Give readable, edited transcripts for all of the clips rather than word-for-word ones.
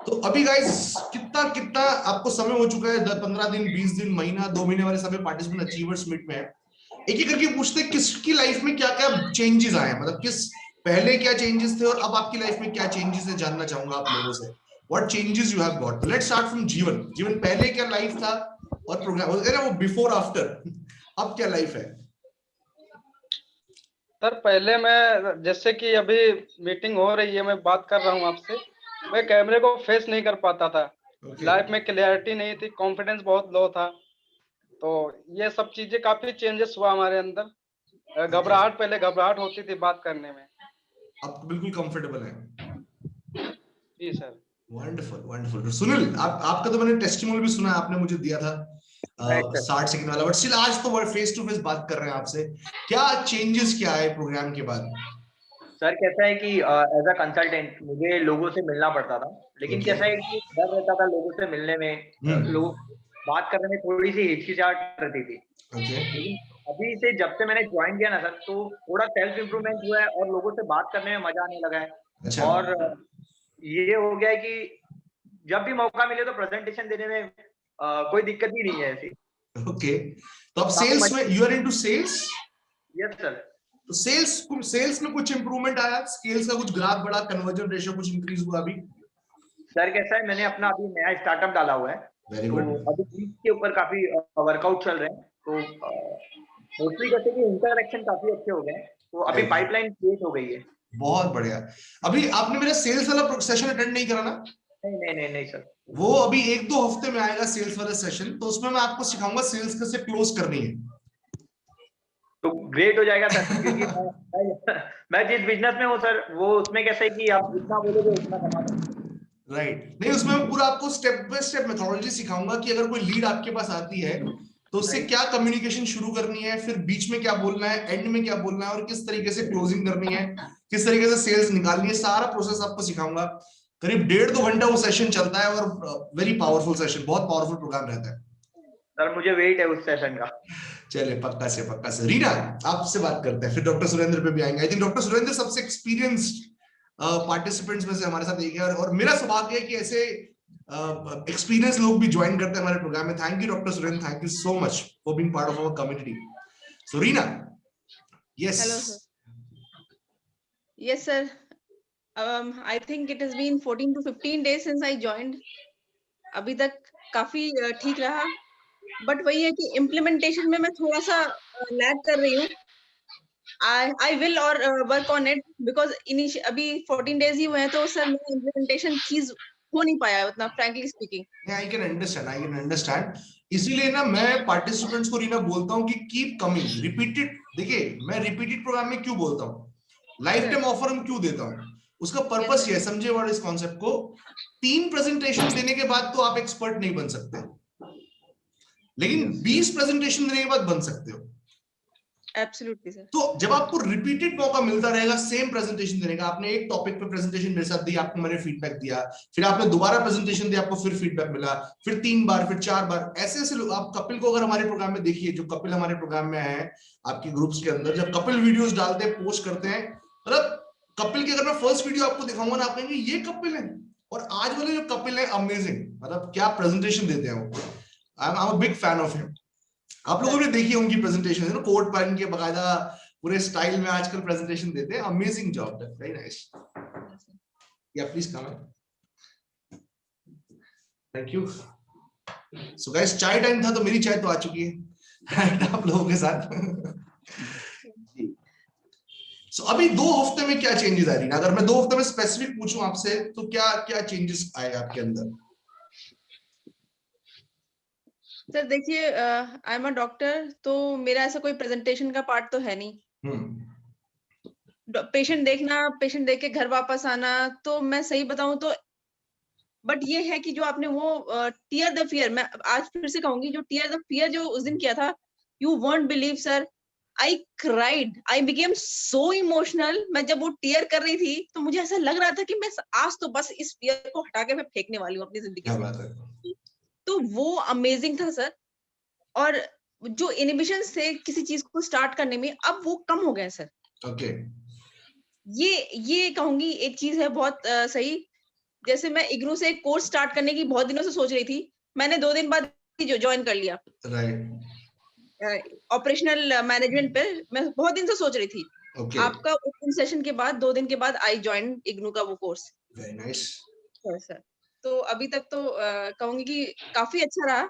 तो अभी गाइस कितना कितना आपको समय हो चुका है? 15 दिन, 20 दिन, महीना, 2 महीने वाले सभी पार्टिसिपेंट अचीवर्स मीट में है। एक एक करके पूछते हैं किसकी लाइफ में क्या क्या चेंजेस आए हैं, मतलब किस पहले क्या चेंजेस थे और अब आपकी लाइफ में क्या चेंजेस है, जानना चाहूंगा आप लोगों से। What changes you have got? Let's start from जीवन। जीवन पहले क्या लाइफ था और प्रोग्राम वो बिफोर आफ्टर, अब क्या लाइफ है? सर पहले मैं, जैसे कि अभी मीटिंग हो रही है, मैं बात कर रहा हूँ आपसे, मैं कैमरे को फेस नहीं कर पाता था। लाइफ में क्लैरिटी नहीं थी, कॉन्फिडेंस बहुत लो था। तो ये सब चीजें काफी चेंजेस हुआ हमारे अंदर। घबराहट, पहले घबराहट होती थी बात करने में। अब बिल्कुल कंफर्टेबल है। जी सर। Wonderful wonderful. सुनील, आपका तो मैंने टेस्टिमोनियल भी सुना, आपने मुझे दिया था 60 सेकंड वाला, बट स्टिल आज तो वर्ड फेस टू फेस बात कर रहे हैं आपसे। क्या चेंजेस क्या आए प्रोग्राम के बाद? सर कैसा है कि एज अ कंसल्टेंट मुझे लोगों से मिलना पड़ता था, लेकिन कैसा है कि डर रहता था लोगों से मिलने में, लोग बात करने में थोड़ी सी हिचकिचाहट रहती थी। लेकिन अभी से जब से मैंने ज्वाइन किया ना सर, तो थोड़ा सेल्फ इम्प्रूवमेंट हुआ है और लोगों से बात करने में मजा आने लगा है। और ये हो गया है कि जब भी मौका मिले तो प्रेजेंटेशन देने में कोई दिक्कत ही नहीं है ऐसी। ओके, तो अब सेल्स में you are into sales? Yes sir. तो सेल्स में कुछ इंप्रूवमेंट आया? स्केल्स का कुछ ग्राफ बढ़ा, कन्वर्जन रेशियो कुछ इंक्रीज हुआ अभी? सर कैसा है, मैंने अपना अभी नया स्टार्टअप डाला हुआ है, तो अभी लीड के ऊपर काफी वर्कआउट चल रहे हैं। तो मोस्टली कैसे कि इंटरैक्शन काफी अच्छे हो गए, तो अभी पाइपलाइन क्रिएट हो गई है। बहुत बढ़िया। अभी आपने मेरा सेल्स वाला सेशन अटेंड नहीं करा ना? नहीं सर। वो अभी 1-2 हफ्ते में आएगा सेल्स वाला सेशन, तो उसमें मैं आपको सिखाऊंगा सेल्स कैसे क्लोज करनी है। तो ग्रेट हो जाएगा सर, क्योंकि मैं जिस बिजनेस में हूँ सर, वो उसमें कैसा है कि आप जितना बोलोगे उतना कमा सकते हैं। राइट। नहीं, उसमें मैं पूरा आपको स्टेप बाय स्टेप मेथोडोलॉजी सिखाऊंगा कि अगर कोई लीड आपके पास आती है तो उससे क्या कम्युनिकेशन शुरू करनी है, फिर बीच में क्या बोलना है, एंड में क्या बोलना है, और किस तरीके से क्लोजिंग करनी है, किस तरीके से सेल्स निकालनी है, सारा प्रोसेस आपको सिखाऊंगा। करीब 1.5-2 घंटा वो सेशन चलता है और वेरी पावरफुल सेशन, बहुत पावरफुल प्रोग्राम रहता है सर। मुझे वेट है उस सेशन का। चले, पक्का से। रीना, आपसे बात करते हैं, फिर डॉक्टर सुरेंद्र पे भी आएंगे। आई थिंक डॉक्टर सुरेंद्र सबसे एक्सपीरियंस्ड पार्टिसिपेंट्स में से हमारे साथ एक है, और मेरा सौभाग्य है कि ऐसे एक्सपीरियंस लोग भी ज्वाइन करते हैं हमारे प्रोग्राम में। Thank you doctor Surendra, thank you so much for being part of our community. So Reena, yes. Hello sir. Yes sir, I think it has been 14 to 15 days since I joined. अभी तक काफी ठीक रहा, but वही है कि implementation में मैं थोड़ा सा लैग कर रही हूँ। I will और वर्क ऑन इट, बिकॉज अभी 14 days ही हुए हैं, तो सर मेरा इम्प्लीमेंटेशन चीज हो नहीं पाया उतना, frankly speaking. I can understand. इसीलिए ना मैं पार्टिसिपेंट्स को रीना बोलता हूँ कि कीप कमिंग, रिपीटेड। देखिए, मैं रिपीटेड प्रोग्राम में क्यों बोलता हूँ, लाइफ टाइम ऑफर हम क्यों देता हूँ, उसका पर्पस ये है, समझे वर्ड इस कॉन्सेप्ट को। 3 प्रेजेंटेशन देने के बाद तो आप एक्सपर्ट नहीं बन सकते, लेकिन 20 प्रेजेंटेशन देने के बाद बन सकते हो। Absolutely sir. तो जब आपको रिपीटेड मौका मिलता रहेगा सेम प्रेजेंटेशन देने का, आपने एक टॉपिक पे प्रेजेंटेशन मेरे साथ दी, आपको मैंने फीडबैक दिया, फिर आपने दोबारा प्रेजेंटेशन दिया, आपको फिर फीडबैक मिला, फिर 3 बार, फिर 4 बार, ऐसे ऐसे लोग। आप कपिल को अगर हमारे प्रोग्राम में देखिए, जो कपिल हमारे प्रोग्राम में है आपके ग्रुप्स के अंदर, जब कपिल वीडियोस डालते हैं, पोस्ट करते हैं, मतलब कपिल की अगर मैं फर्स्ट वीडियो आपको दिखाऊंगा ना, आप कहेंगे ये कपिल है। और आज वाले जो कपिल है, अमेजिंग, मतलब क्या प्रेजेंटेशन देते हैं वो। I am a big fan of him. आप लोगों ने देखी उनकी प्रेजेंटेशन, है ना, कोट पहन के बकायदा पूरे स्टाइल में आजकल प्रेजेंटेशन देते हैं। Amazing job, very nice. या please come. Thank you. So guys, चाय टाइम था, तो मेरी चाय तो आ चुकी है आप लोगों के साथ जी। सो अभी 2 हफ्ते में क्या चेंजेस आ रही है? अगर मैं 2 हफ्ते में स्पेसिफिक पूछूं आपसे, तो क्या क्या चेंजेस आए आपके अंदर? सर देखिए, आई एम अ डॉक्टर, तो मेरा ऐसा कोई प्रेजेंटेशन का पार्ट तो है नहीं। पेशेंट देखना, पेशेंट देख के घर वापस आना, तो मैं सही बताऊं तो, बट ये है कि जो आपने वो टीयर द फियर, मैं आज फिर से कहूंगी, जो टीयर द फियर जो उस दिन किया था, you won't believe sir, I cried, I became so emotional. मैं जब वो टीयर कर रही थी, तो मुझे ऐसा लग रहा था कि मैं आज तो बस इस फियर को हटा के मैं फेंकने वाली हूँ अपनी जिंदगी से। तो वो अमेजिंग था सर। और जो इनहिबिशंस थे किसी चीज को स्टार्ट करने में, अब वो कम हो गए सर। ओके। ये कहूंगी एक चीज है बहुत सही। जैसे मैं इग्नू से एक कोर्स स्टार्ट करने की बहुत दिनों से सोच रही थी, मैंने 2 दिन बाद ही ज्वाइन कर लिया। राइट। ऑपरेशनल मैनेजमेंट पे मैं बहुत दिन से सोच रही थी। ओके, आपका ओपन सेशन के बाद 2 दिन के बाद आई जॉइन इग्नू का वो कोर्स। Very nice. सर तो अभी तक तो कहूंगी कि काफी अच्छा रहा।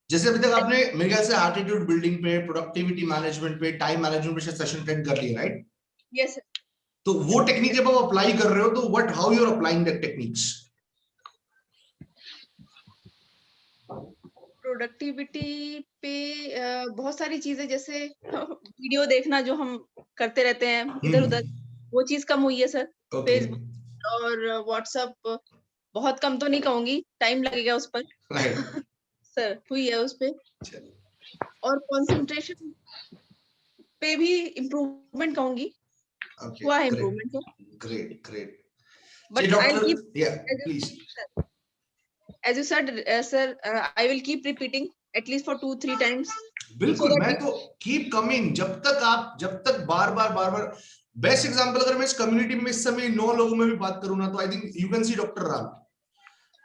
जैसे अभी तक आपने मेरे ख्याल से एटीट्यूड बिल्डिंग पे, प्रोडक्टिविटी मैनेजमेंट पे, टाइम मैनेजमेंट पे सेशन अटेंड कर लिए, राइट? Yes sir. तो वो टेक्निक जब आप अप्लाई कर रहे हो तो what how you are applying that techniques? Productivity पे बहुत सारी चीजें, जैसे वीडियो देखना जो हम करते रहते हैं इधर उधर, वो चीज कम हुई है सर। ओके, फेसबुक और व्हाट्सएप बहुत कम तो नहीं कहूंगी, टाइम लगेगा उस पर। राइट। सर हुई है उस पे। और कंसंट्रेशन पे भी इम्प्रूवमेंट कहूंगी, Okay, हुआ है great, improvement sir. great. But So, I'll doctor, keep, yeah, please. as you said, sir, I will keep repeating at least for 2-3 times. बिल्कुल, मैं तो कीप कमिंग, जब तक बार बार बेस्ट एग्जांपल अगर मैं इस कम्युनिटी में इस समय 9 लोगों में भी बात करूं ना, तो I think you can see doctor Ram,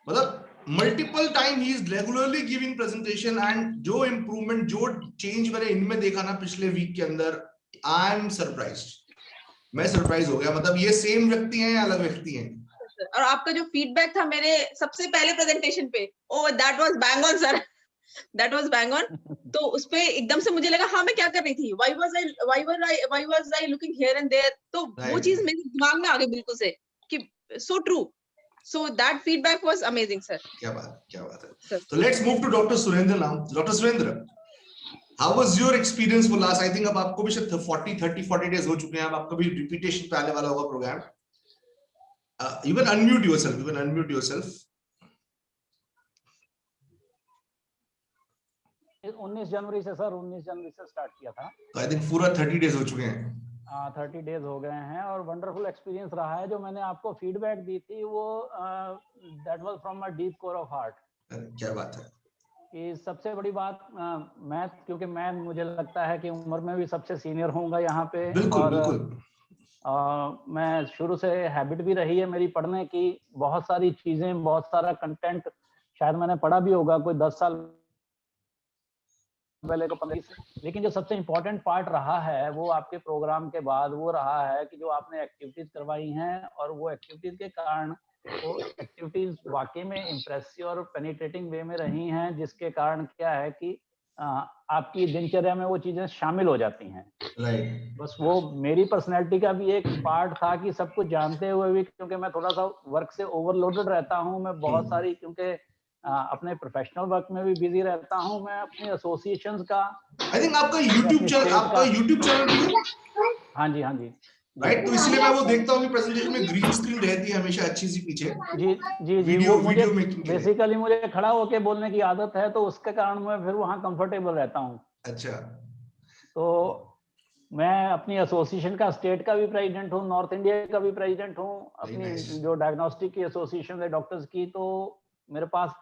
मतलब मल्टीपल टाइम ही is regularly giving presentation, and जो इम्प्रूवमेंट, जो चेंज मैंने इनमें देखा ना पिछले वीक के अंदर, आई एम सरप्राइज्ड, मैं सरप्राइज हो गया। मतलब ये सेम व्यक्ति हैं या अलग व्यक्ति हैं? और आपका जो फीडबैक था मेरे सबसे पहले प्रेजेंटेशन पे, oh that was bang on sir, that was bang on. तो उस पे एकदम से मुझे लगा हाँ मैं क्या कर रही थी, why was I looking here and there, तो वो चीज मेरे दिमाग में आ गई बिल्कुल से कि so true. So that feedback was amazing sir. क्या बात है। तो let's move to doctor Surendra now. Doctor Surendra, how was your experience for last, I think अब आपको भी शायद 40 डेज हो चुके हैं, अब आपका भी रिपीटेशन पे आने वाला होगा program. You can unmute yourself. 19 जनवरी से सर, 19 जनवरी से स्टार्ट किया था। तो आई थिंक पूरा 30 डेज हो चुके हैं। 30 डेज हो गए हैं और वंडरफुल एक्सपीरियंस रहा है। जो मैंने आपको फीडबैक दी थी वो that was from my deep core of heart. क्या बात है कि सबसे बड़ी बात, मैं क्योंकि मैं मुझे लगता है कि उम्र में भी सबसे सीनियर होऊंगा यहाँ पे। बिल्कुल। मैं शुरू से हैबिट भी रही है मेरी पढ़ने की, बहुत सारी चीजें, बहुत सारा कंटेंट शायद मैंने पढ़ा भी होगा कोई 10 साल पहले को 15, लेकिन जो सबसे इम्पोर्टेंट पार्ट रहा है वो आपके प्रोग्राम के बाद वो रहा है कि जो आपने एक्टिविटीज करवाई हैं, और वो एक्टिविटीज के कारण वो एक्टिविटीज वाकई में इम्प्रेसिव और पेनिट्रेटिंग वे में रही हैं, जिसके कारण क्या है कि आपकी दिनचर्या में वो चीजें शामिल हो जाती हैं। राइट। बस वो मेरी पर्सनैलिटी का भी एक पार्ट था कि सब कुछ जानते हुए भी, क्योंकि मैं थोड़ा सा वर्क से ओवरलोडेड रहता हूँ, मैं बहुत सारी, क्योंकि अपने प्रोफेशनल वर्क में भी बिजी रहता हूँ, मैं अपने एसोसिएशंस का, आई थिंक आपका यूट्यूब चैनल भी है? हाँ जी राइट, तो इसलिए मैं वो देखता हूँ कि प्रेजेंटेशन में ग्रीन स्क्रीन रहती है हमेशा अच्छी सी पीछे। जी वो मुझे बेसिकली मुझे खड़ा होके बोलने की आदत है, तो उसके कारण मैं फिर वहाँ कंफर्टेबल रहता हूँ। अच्छा। तो मैं अपनी एसोसिएशन का, स्टेट का भी प्रेसिडेंट हूँ, नॉर्थ इंडिया का भी प्रेसिडेंट हूँ, अपनी जो डायग्नोस्टिक की एसोसिएशन है डॉक्टर्स की। तो मेरे पास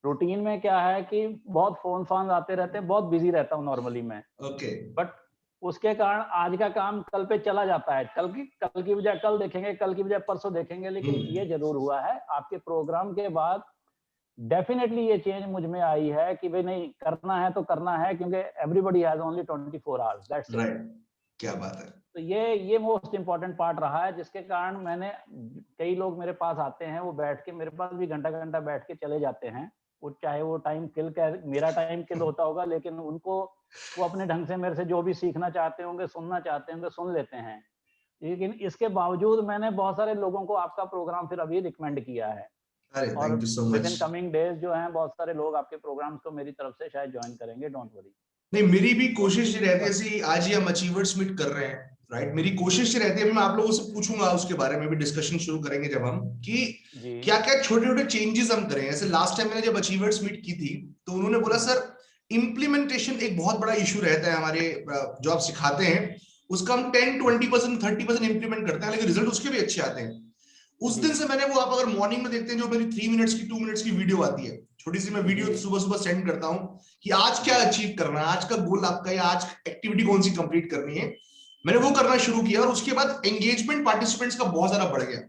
रूटीन में क्या है कि बहुत फोन आते रहते हैं, बहुत बिजी रहता हूँ नॉर्मली मैं। ओके। बट उसके कारण आज का काम कल पे चला जाता है, कल की बजाय कल देखेंगे, कल की बजाय परसों देखेंगे। लेकिन ये जरूर हुआ है आपके प्रोग्राम के बाद, डेफिनेटली ये चेंज मुझ में आई है कि भाई नहीं, करना है तो करना है, क्योंकि everybody has only 24 hours, that's it. क्या बात है। तो ये मोस्ट इंपॉर्टेंट पार्ट रहा है, जिसके कारण मैंने, कई लोग मेरे पास आते हैं, वो बैठ के मेरे पास भी घंटा बैठ के चले जाते हैं, वो चाहे वो टाइम किल कर, मेरा टाइम किल होता होगा, लेकिन उनको, वो अपने ढंग से मेरे से जो भी सीखना चाहते होंगे, सुनना चाहते होंगे, सुन लेते हैं। लेकिन इसके बावजूद मैंने बहुत सारे लोगों को आपका प्रोग्राम फिर अभी रिकमेंड किया है, और विद इन कमिंग डेज जो हैं बहुत सारे लोग आपके प्रोग्राम्स को मेरी तरफ से शायद ज्वाइन करेंगे, डोंट वरी। नहीं, मेरी भी कोशिश ये रहती है, जैसे आज ही हम अचीवर्स मीट कर रहे हैं, राइट, मेरी कोशिश ये रहती है, मैं आप लोगों से पूछूंगा उसके बारे में भी, डिस्कशन शुरू करेंगे जब हम, कि क्या क्या छोटे छोटे चेंजेस हम करें। ऐसे लास्ट टाइम मैंने जब अचीवर्स मीट की थी तो उन्होंने बोला सर इम्प्लीमेंटेशन एक बहुत बड़ा इशू रहता है हमारे, जो आप सिखाते हैं उसका हम 10-20% 30% इंप्लीमेंट करते हैं, लेकिन रिजल्ट उसके भी अच्छे आते हैं। उस दिन से मैंने वो, आप अगर मॉर्निंग में देखते हैं जो मेरी 3 मिनट्स की 2 मिनट्स की वीडियो आती है, छोटी सी, मैं वीडियो सुबह सेंड करता हूं कि आज क्या अचीव करना है, आज का गोल आपका, या आज एक्टिविटी कौन सी कंप्लीट करनी है, मैंने वो करना शुरू किया। और उसके बाद एंगेजमेंट पार्टिसिपेंट्स का बहुत सारा बढ़ गया,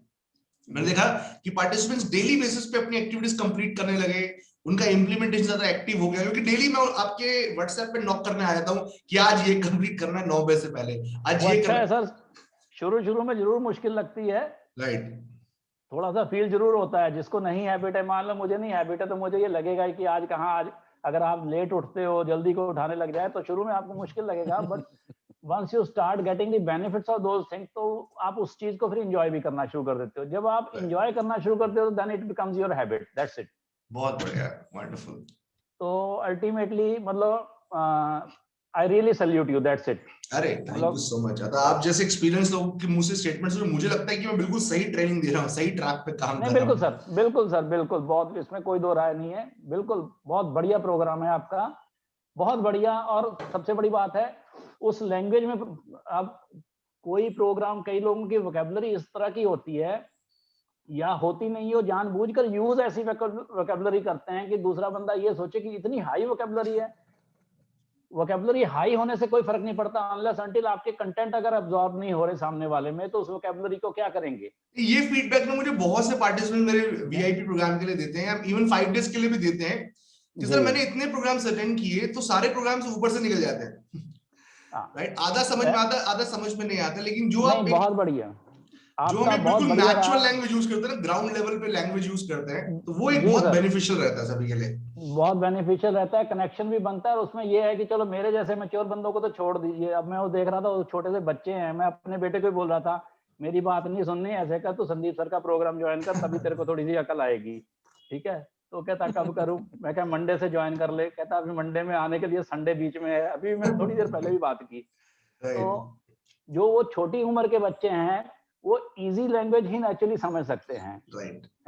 मैंने देखा कि पार्टिसिपेंट्स डेली बेसिस पे अपनी एक्टिविटीज कंप्लीट करने लगे, उनका इम्प्लीमेंटेशन ज्यादा एक्टिव हो गया, क्योंकि डेली मैं आपके व्हाट्सएप पे नॉक करने आ जाता हूँ कि आज ये कंप्लीट करना है 9 बजे से पहले, आज ये अच्छा है सर। शुरू में जरूर मुश्किल लगती है, राइट, थोड़ा सा फील जरूर होता है। जिसको नहीं हैबिट है, मान लो मुझे नहीं हैबिट है, तो मुझे ये लगेगा कि आज अगर आप लेट उठते हो, जल्दी को उठाने लग जाए, तो शुरू में आपको मुश्किल लगेगा, but once you start getting the benefits of those things, तो आप उस चीज को फिर एंजॉय भी करना शुरू कर देते हो। जब आप एंजॉय करना शुरू करते हो, then it becomes your habit, that's it. बहुत बढ़िया, वंडरफुल। तो अल्टीमेटली मतलब I really salute you, that's it. अरे थैंक यू सो मच। आप जैसे एक्सपीरियंस लोगों के मुंह से स्टेटमेंट्स में मुझे लगता है कि मैं बिल्कुल सही ट्रेनिंग दे रहा हूँ, सही ट्रैक पे काम कर रहा हूँ। बिल्कुल सर, बिल्कुल, बहुत, इसमें कोई दो राय नहीं है, बिल्कुल बहुत बढ़िया प्रोग्राम है आपका, बहुत बढ़िया। और सबसे बड़ी बात है, उस लैंग्वेज में अब कोई प्रोग्राम, कई लोगों की वोकैबुलरी इस तरह की होती है या होती नहीं हो, जानबूझकर यूज ऐसी वोकैबुलरी करते हैं कि दूसरा बंदा ये सोचे कि इतनी हाई वोकैबुलरी है। वोकैबुलरी हाई होने से कोई फर्क नहीं पड़ता, अनलेस अनटिल आपके कंटेंट अगर अब्सॉर्ब नहीं हो रहे सामने वाले में, तो उस वोकैबुलरी को क्या करेंगे। ये फीडबैक ना मुझे बहुत से पार्टिसिपेंट मेरे वीआईपी प्रोग्राम के लिए देते हैं, इवन 5 डेज के लिए भी देते हैं कि सर मैंने इतने प्रोग्राम्स अटेंड किए तो सारे प्रोग्राम्स ऊपर से निकल जाते हैं, राइट, आधा समझ में आता, आधा समझ में नहीं आता, लेकिन जो आप बहुत बढ़िया, जो हम बिल्कुल नेचुरल लैंग्वेज यूज करते हैं ना, ग्राउंड लेवल पे लैंग्वेज यूज करते हैं, तो वो एक बहुत बेनिफिशियल रहता है सभी के लिए, बहुत बेनिफिशियल रहता है, कनेक्शन भी बनता है। और उसमें ये है कि चलो मेरे जैसे मैच्योर बंदों को तो छोड़ दीजिए, अब मैं वो देख रहा था, वो छोटे से बच्चे हैं, मैं अपने बेटे को बोल रहा था मेरी बात नहीं सुननी, ऐसे कर तू संदीप सर का प्रोग्राम ज्वाइन कर, तभी तेरे को थोड़ी सी अकल आएगी, ठीक है। तो कहता कब करूं, मैं क्या मंडे से ज्वाइन कर ले, कहता अभी मंडे में आने के लिए संडे बीच में है, अभी मैं थोड़ी देर पहले भी बात की। तो जो वो छोटी उम्र के बच्चे हैं वो इजी लैंग्वेज ही नेचुरली समझ सकते हैं,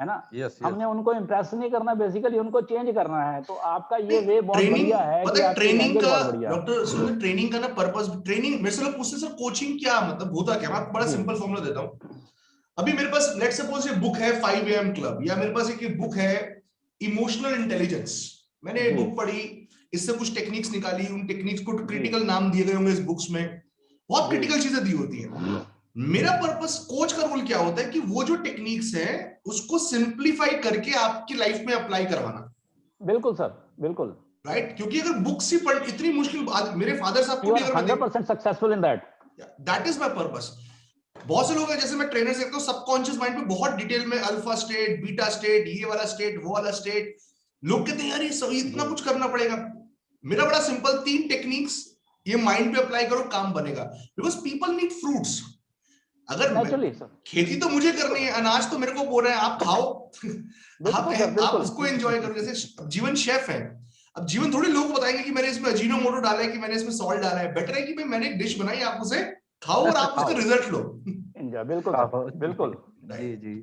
है ना। हमने उनको इम्प्रेस नहीं करना, बेसिकली उनको चेंज करना है। तो आपका ये वे बहुत बढ़िया है कि आपकी ट्रेनिंग का, बहुत बढ़िया। डॉक्टर सुनील, ट्रेनिंग का ना पर्पस, ट्रेनिंग मेरे से लोग पूछते सर कोचिंग क्या मतलब होता क्या, मैं बड़ा सिंपल फॉर्मूला देता हूँ। अभी मेरे पास लेट सपोज ये बुक है 5 AM क्लब, या मेरे पास एक बुक है इमोशनल इंटेलिजेंस, मैंने एक बुक पढ़ी, इससे कुछ टेक्निक्स निकाली, उन टेक्निक्स को क्रिटिकल नाम दिए गए होंगे इस बुक्स में, बहुत क्रिटिकल चीजें दी होती हैं। मेरा पर्पस, कोच का रोल क्या होता है कि वो जो टेक्निक्स है उसको सिंप्लीफाई करके आपकी लाइफ में अप्लाई करवाना। बिल्कुल सर, बिल्कुल, राइट, क्योंकि अगर बुक्स ही पढ़ इतनी मुश्किल, मेरे फादर साहब को भी अगर 100% successful in that is my purpose. बहुत से लोग हैं, जैसे मैं ट्रेनर से देखता हूं, सबकॉन्शियस माइंड पे बहुत डिटेल में अल्फा स्टेट, बीटा स्टेट, ये वाला स्टेट, वो वाला स्टेट, लोग कहते हैं यार ये इतना कुछ करना पड़ेगा। मेरा बड़ा सिंपल, 3 टेक्निक्स ये माइंड पे अप्लाई करो, काम बनेगा। Because people need fruits. अगर खेती तो मुझे करनी है, अनाज तो मेरे को बोल रहे हैं आप खाओ, आप उसको एंजॉय करो। जैसे जीवन शेफ है, अब जीवन थोड़ी लोगों को बताएंगे कि मैंने इसमें अजीनोमोटो डाला है, कि मैंने इसमें सॉल्ट डाला है। बेटर है कि भाई मैंने एक डिश बनाई, आप उसे खाओ और आप उसका रिजल्ट लो। बिल्कुल बिल्कुल जी जी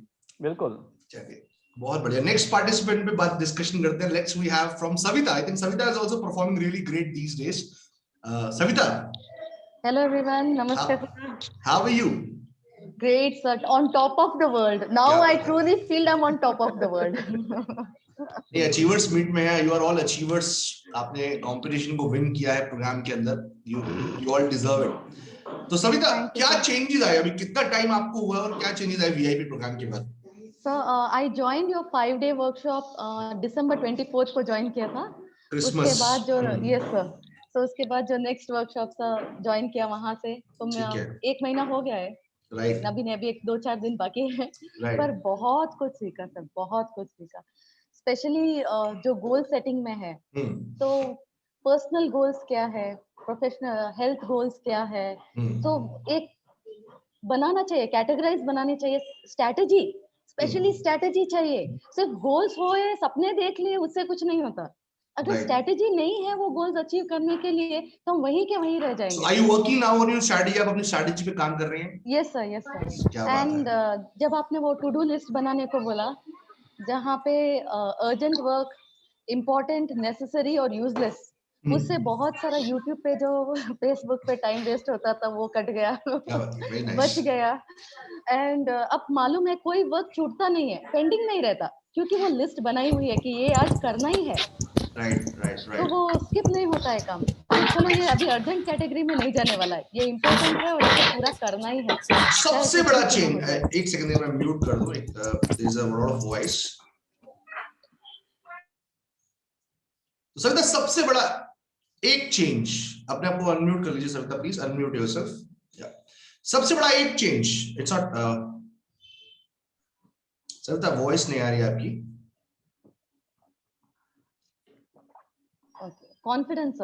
बिल्कुल। चलिए बहुत बढ़िया, नेक्स्ट पार्टिसिपेंट पे बात डिस्कशन करते हैं। Let's we have from Savita. I think Savita is also performing really great these days. Savita, hello everyone, namaste sir. How are you? Great sir, on top of the world now. I truly feel I'm on top of the world. ये achievers meet में है, you are all achievers. आपने competition को win किया है programme के अंदर, you all deserve it. तो सविता, क्या चेंजेस आए, अभी कितना टाइम आपको हुआ और क्या चेंजेस आए वीआईपी प्रोग्राम के बाद? So I joined your 5-day workshop December 24th को ज्वाइन किया था। उसके बाद जो यस सर, तो उसके बाद जो नेक्स्ट वर्कशॉप सा ज्वाइन किया वहां से, तो मैं 1 महीना हो गया है, राइट, अभी ने अभी 2-4 दिन बाकी है, पर बहुत कुछ सीखा सर, बहुत कुछ सीखा। स्पेशली जो गोल सेटिंग में है, तो पर्सनल गोल्स क्या है, प्रोफेशनल हेल्थ गोल्स क्या है, तो एक बनाना चाहिए, कैटेगराइज बनानी चाहिए, स्ट्रैटेजी, स्पेशली स्ट्रैटेजी चाहिए। सिर्फ गोल्स हो या सपने देख लिए उससे कुछ नहीं होता। अगर स्ट्रैटेजी नहीं है वो गोल्स अचीव करने के लिए, तो हम वहीं के वहीं रह जाएंगे। So, are you working now on your strategy? आप अपनी स्ट्रैटेजी पे काम कर रहे हैं? Yes sir, yes sir. And जब आपने वो टू डू लिस्ट बनाने को बोला, जहाँ पे अर्जेंट वर्क, इम्पोर्टेंट, नेसेसरी और यूजलेस, उससे बहुत सारा यूट्यूब पे जो फेसबुक पे टाइम वेस्ट होता था वो कट गया, बच गया। एंड अब मालूम है कोई वर्क छूटता नहीं है, पेंडिंग नहीं रहता, क्योंकि वो लिस्ट बनाई हुई है कि ये आज करना ही है। राइट। तो वो स्किप नहीं होता है काम। चलो ये अभी अर्जेंट कैटेगरी में नहीं जाने वाला है, ये इम्पोर्टेंट है और इसे पूरा करना ही है। सबसे बड़ा चेंज, एक सेकंड मैं म्यूट कर दूं, there is a lot of voice. तो सविता सबसे बड़ा एक चेंज, अपने आप को अनम्यूट कर लीजिए सविता, प्लीज अनम्यूट योरसेल्फ। सबसे बड़ा एक change, it's not Savita voice नहीं आ रही आपकी। Confidence,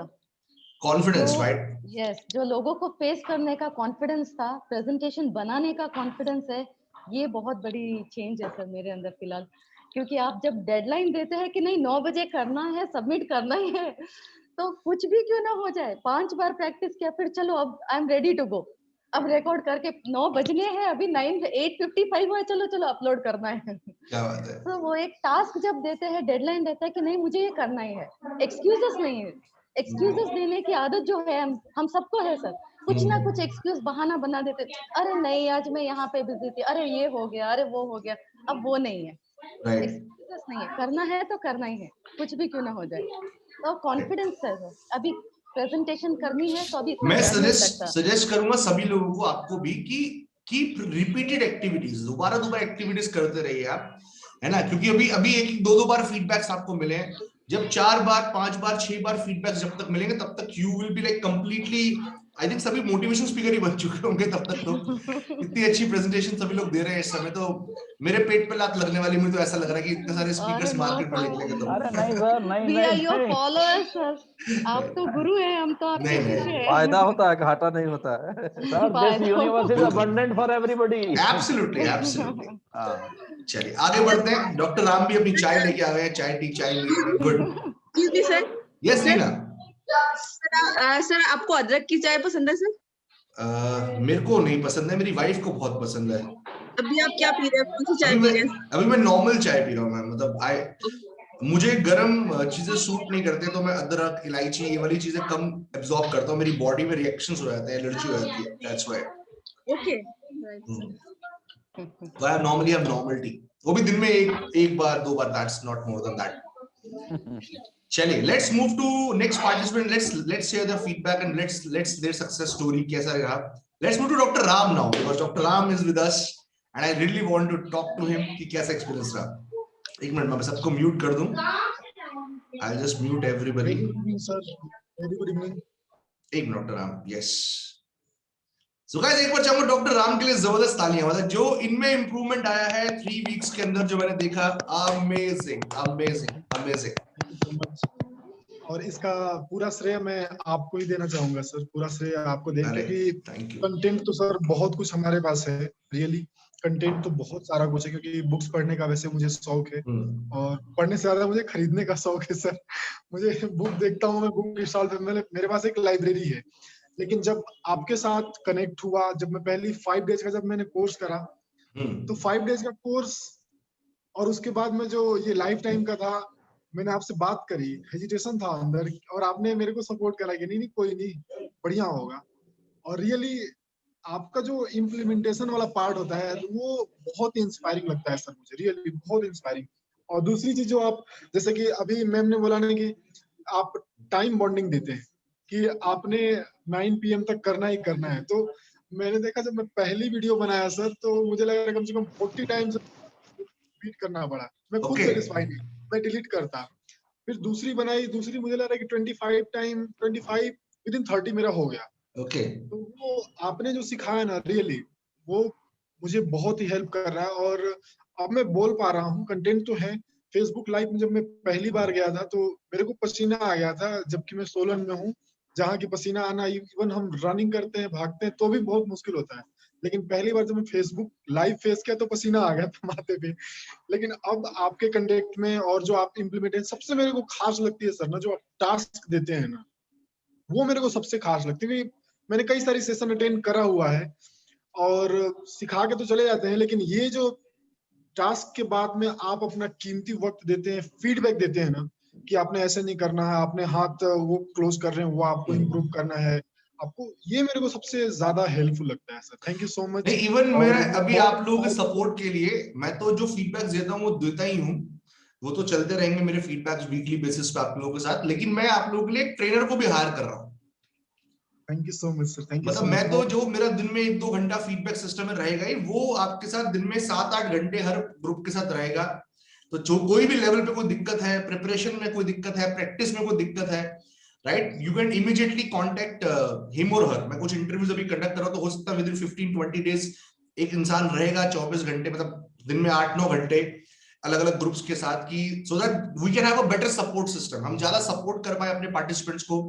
confidence, right? यस, जो लोगों को फेस करने का कॉन्फिडेंस था, प्रेजेंटेशन बनाने का कॉन्फिडेंस है, ये बहुत बड़ी चेंज है सर मेरे अंदर फिलहाल। क्योंकि आप जब डेडलाइन देते हैं कि नहीं 9 बजे करना है, सबमिट करना ही है, तो कुछ भी क्यों ना हो जाए, 5 बार प्रैक्टिस किया, फिर चलो अब I am ready to go, अब रिकॉर्ड करके 9 बजने हैं, अभी 8:55 हुआ, चलो चलो अपलोड करना है। क्या बात है। तो वो एक टास्क जब देते हैं, डेडलाइन देता है कि नहीं मुझे ये करना ही है, एक्सक्यूजेस नहीं है। एक्सक्यूजेस देने की आदत जो है हम सबको है सर, कुछ ना कुछ एक्सक्यूज बहाना बना देते, अरे नहीं आज मैं यहाँ पे बिजी थी, अरे ये हो गया, अरे वो हो गया। अब वो नहीं है, एक्सक्यूजेस नहीं है, करना है तो करना ही है, कुछ भी क्यों ना हो जाए। तो कॉन्फिडेंस है सर, अभी प्रेजेंटेशन करनी है तो अभी मैं सजेस्ट करूंगा सभी लोगों को, आपको भी, कि कीप रिपीटेड एक्टिविटीज, दोबारा एक्टिविटीज करते रहिए आप, है ना? क्योंकि अभी एक 2 बार फीडबैक्स आपको मिले हैं, जब 4 बार 5 बार 6 बार फीडबैक्स जब तक मिलेंगे तब तक you will be like completely, I think सभी मोटिवेशन स्पीकर ही बन चुके होंगे तब तक। तो इतनी अच्छी प्रेजेंटेशन सभी लोग दे रहे हैं इस समय, तो मेरे पेट पे लात लगने वाली, मुझे तो ऐसा लग रहा है कि इतने सारे स्पीकर्स मार्केट में निकलेंगे तो। अरे नहीं सर, नहीं We are your followers sir, आप तो गुरु हैं, हम तो आपके शिष्य हैं। फायदा होता है, घाटा नहीं होता है sir, this universe is abundant for everybody. Absolutely, absolutely. चलिए आगे बढ़ते हैं। डॉक्टर राम भी अपनी चाय लेके आ गए हैं, चाय टी चाय। गुड। जी सर। यस रीना। सर आपको अदरक की चाय पसंद है सर? मेरे को नहीं पसंद है, मेरी वाइफ को बहुत पसंद है। अभी आप क्या पी रहे हैं, कौन सी चाय पी रहे हैं? अभी मैं नॉर्मल चाय पी रहा हूँ, मतलब मुझे गर्म चीजें सूट नहीं करते, तो मैं अदरक इलायची ये वाली चीजें कम एब्जॉर्ब करता हूँ, मेरी बॉडी में रिएक्शंस हो जाते हैं, एलर्जी हो जाती है, that's why. Okay. I normally have normal tea, वो भी दिन में एक बार 2 बार, that's not more than that। चलिए let's move to next participant, let's share the feedback and let's their success story कैसा रहा। Let's move to Dr. Ram now, because Dr. Ram is with us and I really want to talk to him कि कैसा experience रहा। एक minute मैं सबको mute कर दूं, I'll just mute everybody। sir, very good evening। एक minute doctor Ram, yes. So guys, एक बार चाहूंगा डॉक्टर राम के लिए जबरदस्त तालियां, मतलब जो इनमें इंप्रूवमेंट आया है 3 वीक्स के अंदर, जो मैंने देखा, अमेजिंग अमेजिंग अमेजिंग। और इसका पूरा श्रेय मैं आपको ही देना चाहूंगा सर, पूरा श्रेय आपको देंगे कि कंटेंट तो सर बहुत कुछ हमारे पास है, रियली कंटेंट तो बहुत सारा कुछ है, क्योंकि बुक्स पढ़ने का वैसे मुझे शौक है और पढ़ने से ज्यादा मुझे खरीदने का शौक है सर। मुझे बुक देखता हूँ मैं, बुक इंस्टॉल पे मेरे पास एक लाइब्रेरी है। लेकिन जब आपके साथ कनेक्ट हुआ, जब मैं पहली 5 डेज का जब मैंने कोर्स करा, तो 5 डेज का कोर्स और उसके बाद में जो ये लाइफ टाइम का था, मैंने आपसे बात करी, हेजिटेशन था अंदर, और आपने मेरे को सपोर्ट करा कि नहीं कोई नहीं, बढ़िया होगा। और रियली आपका जो इम्प्लीमेंटेशन वाला पार्ट होता है वो बहुत ही इंस्पायरिंग लगता है सर मुझे, रियली बहुत इंस्पायरिंग। और दूसरी चीज जो आप, जैसे कि अभी मैम ने बोला ना कि आप टाइम बॉन्डिंग देते हैं कि आपने 9 PM तक करना ही करना है, तो मैंने देखा जब मैं पहली वीडियो बनाया सर, तो मुझे लगा कम से कम 40 टाइम्स रिपीट करना पड़ा, मैं खुद सेटिस्फाइड नहीं, मैं डिलीट करता। फिर दूसरी बनाई, दूसरी मुझे लग रहा है कि 25 विदिन 30 मेरा हो गया। तो वो आपने जो सिखाया ना, रियली वो मुझे बहुत ही हेल्प कर रहा है। और अब मैं बोल पा रहा हूँ, कंटेंट तो है। फेसबुक लाइव में जब मैं पहली बार गया था तो मेरे को पसीना आ गया था, जबकि मैं सोलन में हूँ, जहाँ की पसीना आना, इवन हम रनिंग करते हैं, भागते हैं तो भी बहुत मुश्किल होता है। लेकिन पहली बार जब मैं फेसबुक लाइव फेस किया तो पसीना आ गया था माथे पे। लेकिन अब आपके कंटेंट में और जो आप इम्प्लीमेंटेशन, सबसे मेरे को खास लगती है सर ना, जो आप टास्क देते हैं ना, वो मेरे को सबसे खास लगती है। मैंने कई सारी सेशन अटेंड करा हुआ है और सिखा के तो चले जाते हैं, लेकिन ये जो टास्क के बाद में आप अपना कीमती वक्त देते हैं, फीडबैक देते हैं ना कि आपने ऐसे नहीं करना है, आपने हाथ वो क्लोज कर रहे हैं, वो आपको इम्प्रूव करना है आपको, ये मेरे को सबसे ज्यादा हेल्पफुल लगता है sir. Thank you so much. Even मेरा अभी आप लोगों के सपोर्ट के लिए मैं तो जो फीडबैक देता हूँ वो देता ही हूँ, वो तो चलते रहेंगे मेरे फीडबैक्स वीकली बेसिस पे आप लोगों के साथ। लेकिन मैं आप लोगों के लिए एक ट्रेनर को भी हायर कर रहा हूँ, thank you so much sir, thank you. मतलब मैं तो जो मेरा दिन में 1-2 घंटा फीडबैक सिस्टम में रहेगा ही, वो आपके साथ दिन में 7-8 घंटे हर ग्रुप के साथ रहेगा। तो जो कोई भी लेवल पे कोई दिक्कत है, प्रिपरेशन में कोई दिक्कत है, प्रैक्टिस में कोई दिक्कत है, right, you can immediately contact him और हर। मैं कुछ इंटरव्यूज अभी कंडक्ट कर रहा हूं, तो हो सकता है विद इन 15-20 डेज एक इंसान रहेगा 24 घंटे, मतलब दिन में 8-9 घंटे अलग अलग ग्रुप्स के साथ, की so that we can have a better support system, हम ज्यादा सपोर्ट कर पाए अपने पार्टिसिपेंट्स को।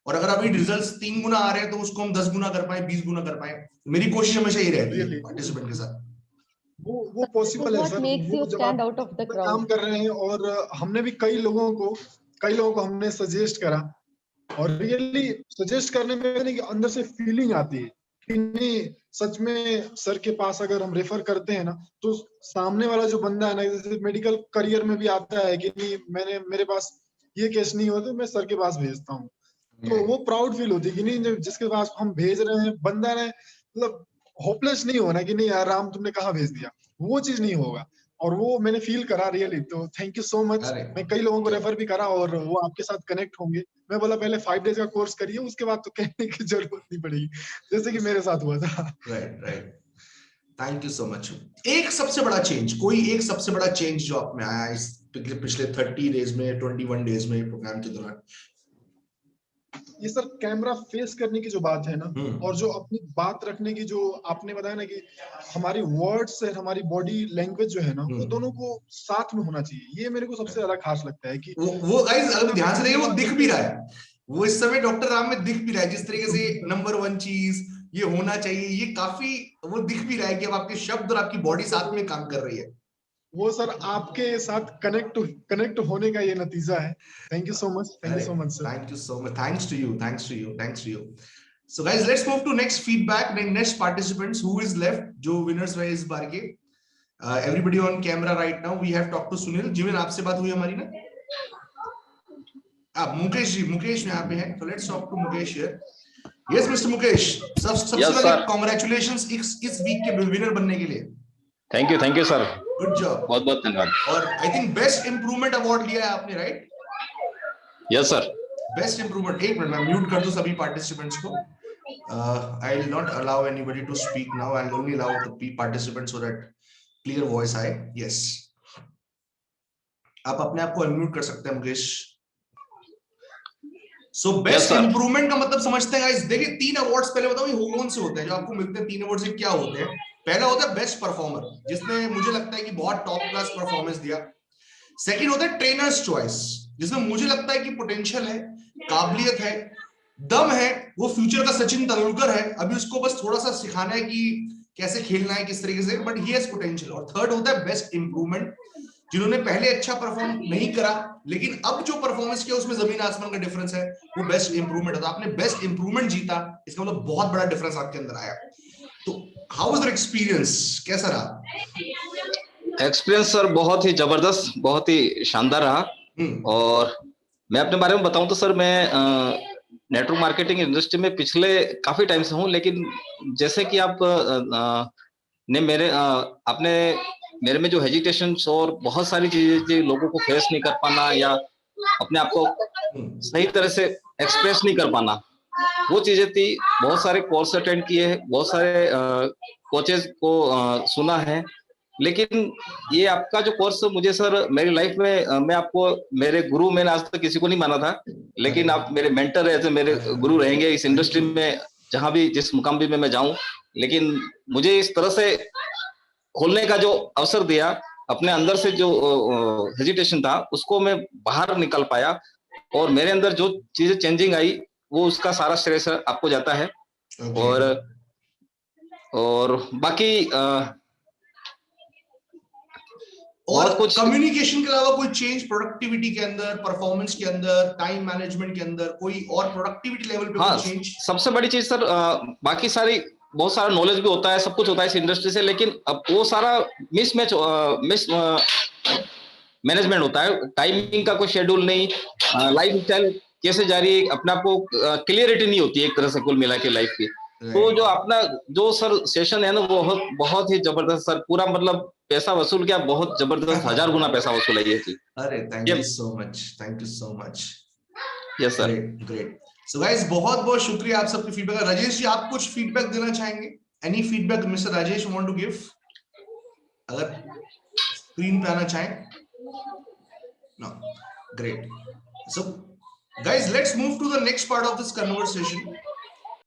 और अगर अभी रिजल्ट्स 3 गुना आ रहे हैं तो उसको हम 10 गुना कर पाए, 20 गुना कर पाए। मेरी कोशिश हमेशा ये रहती है पार्टिसिपेंट के साथ। वो पॉसिबल है सर, वो जब आप काम कर रहे हैं, और हमने भी कई लोगों को हमने सजेस्ट करा, और रियली सजेस्ट करने में अंदर से फीलिंग आती है कि नहीं, सच में सर के पास अगर हम रेफर करते हैं ना, तो सामने वाला जो बंदा है ना, जैसे मेडिकल करियर में भी आता है कि नहीं, मेरे पास ये केस नहीं होते, मैं सर के पास भेजता हूँ, तो वो प्राउड फील होती है कि नहीं, जिसके पास हम भेज रहे हैं बंदा ने, मतलब होपलेस नहीं होना कि नहीं यार राम तुमने कहाँ भेज दिया, वो चीज नहीं होगा। और वो मैंने फील करा रियली, तो थैंक यू सो मच। मैं कई लोगों को रेफर भी करा, और वो आपके साथ कनेक्ट होंगे। मैं बोला पहले 5 डेज का कोर्स करिए, उसके बाद तो कहने की जरूरत नहीं पड़ेगी, जैसे कि मेरे साथ हुआ था। Right, thank you so much. एक सबसे बड़ा चेंज जो आप में आया इस पिछले 30 डेज में, 21 डेज में प्रोग्राम के दौरान, ये सर कैमरा फेस करने की जो बात है ना, और जो अपनी बात रखने की जो आपने बताया ना, कि हमारी वर्ड्स और हमारी बॉडी लैंग्वेज जो है ना, वो दोनों को साथ में होना चाहिए। ये मेरे को सबसे ज्यादा खास लगता है कि वो गाइस अगर ध्यान से देखिए, वो दिख भी रहा है, वो इस समय डॉक्टर राम में दिख भी रहा है, जिस तरीके से नंबर 1 चीज ये होना चाहिए, ये काफी वो दिख भी रहा है कि अब आपके शब्द और आपकी बॉडी साथ में काम कर रही है। वो सर आपके साथ कनेक्ट होने का ये नतीजा है। Thank you so much, thank you so much sir. Thank you so much, thanks to you. So guys, let's move to next feedback, next participants who is left, जो winners रहे इस बार के। Everybody on camera right now. We have talked to Sunil. Jimin आपसे बात हुई हमारी ना? अब मुकेश यहाँ पे हैं, so let's talk to Mukesh here. Yes, Mr. Mukesh. सबसे पहले congratulations इस वीक के विनर बनने के लिए। Thank you sir, good job, बहुत बहुत धन्यवाद। और I think best improvement award लिया है आपने, right? Yes sir, best improvement. एक मिनट, मैं म्यूट कर दूं सभी पार्टिसिपेंट्स को। I will not allow anybody to speak now. I'll only allow the participants so that clear voice आए। Yes, आप अपने आप को अनम्यूट कर सकते हैं मुकेश। So बेस्ट इंप्रूवमेंट का मतलब समझते हैं गाइस। देखिए 3 अवार्ड्स पहले बताओ ये कौन से होते हैं जो आपको मिलते हैं। 3 अवार्ड्स क्या होते हैं? पहला होता है बेस्ट परफॉर्मर, जिसने मुझे लगता है कि बहुत टॉप क्लास परफॉर्मेंस दिया। सेकंड होता है ट्रेनर्स चॉइस, जिसमें मुझे लगता है कि पोटेंशियल है, काबिलियत है, दम है, वो फ्यूचर का सचिन तेंदुलकर है, अभी उसको बस थोड़ा सा सिखाना है कि कैसे खेलना है, किस तरीके से, बट ही हैज पोटेंशियल। और थर्ड होता है बेस्ट इंप्रूवमेंट, जिन्होंने पहले अच्छा परफॉर्म नहीं करा लेकिन अब जो परफॉर्मेंस किया उसमें जमीन आसमान का डिफरेंस है, वो बेस्ट इंप्रूवमेंट है। तो आपने बेस्ट इंप्रूवमेंट जीता, इसका मतलब बहुत बड़ा डिफरेंस आपके अंदर आया। तो हाउ वाज योर एक्सपीरियंस, कैसा रहा? एक्सपीरियंस सर बहुत ही जबरदस्त, बहुत ही शानदार रहा। और मैं अपने बारे में बताऊं तो सर, मैं नेटवर्क मार्केटिंग इंडस्ट्री में पिछले काफी टाइम से हूं, लेकिन जैसे कि आप ने आपने मेरे में जो हेजिटेशन और बहुत सारी चीजें लोगों को फेस नहीं कर पाना, या अपने आप को सही तरह से एक्सप्रेस नहीं कर पाना, वो चीजें थी। बहुत सारे कोर्स अटेंड किए, बहुत सारे कोचेस को सुना है, लेकिन ये आपका जो कोर्स मुझे सर मेरी लाइफ में, मैं आपको मेरे गुरु मैंने आज तक किसी को नहीं माना था, लेकिन आप मेरे मेंटर ऐसे मेरे गुरु रहेंगे इस इंडस्ट्री में, जहां भी जिस मुकाम भी मैं जाऊं। लेकिन मुझे इस तरह से खोलने का जो अवसर दिया, अपने अंदर से जो हेजिटेशन था उसको मैं बाहर निकल पाया, और मेरे अंदर जो चीजें चेंजिंग आई वो उसका सारा श्रेय सर आपको जाता है। और बाकी और कुछ कम्युनिकेशन के अलावा कोई चेंज प्रोडक्टिविटी के अंदर, परफॉर्मेंस के अंदर, टाइम मैनेजमेंट के अंदर, कोई और प्रोडक्टिविटी लेवल पे कोई चेंज? सबसे बड़ी चीज सर, बाकी सारी बहुत सारा नॉलेज भी होता है, सब कुछ होता है इस इंडस्ट्री से, लेकिन अब वो सारा मिस मैनेजमेंट होता है। टाइमिंग का कोई शेड्यूल नहीं, लाइफ स्टाइल कैसे जा रही है, अपने आप को क्लियरिटी नहीं होती है एक तरह से कुल मिला के लाइफ की। तो जो अपना जो सर सेशन है ना, वो बहुत ही जबरदस्त सर, पूरा मतलब पैसा वसूल किया, बहुत जबरदस्त, 1000 गुना पैसा वसूल है ये चीज। अरे thank you so much, thank you so much. Yes sir, great. So guys बहुत बहुत शुक्रिया आप सबके फीडबैक का। राजेश जी आप कुछ फीडबैक देना चाहेंगे? Any feedback mister Rajesh want to give? अगर स्क्रीन पे आना चाहें? No, great. So guys, let's move to the next part of this conversation.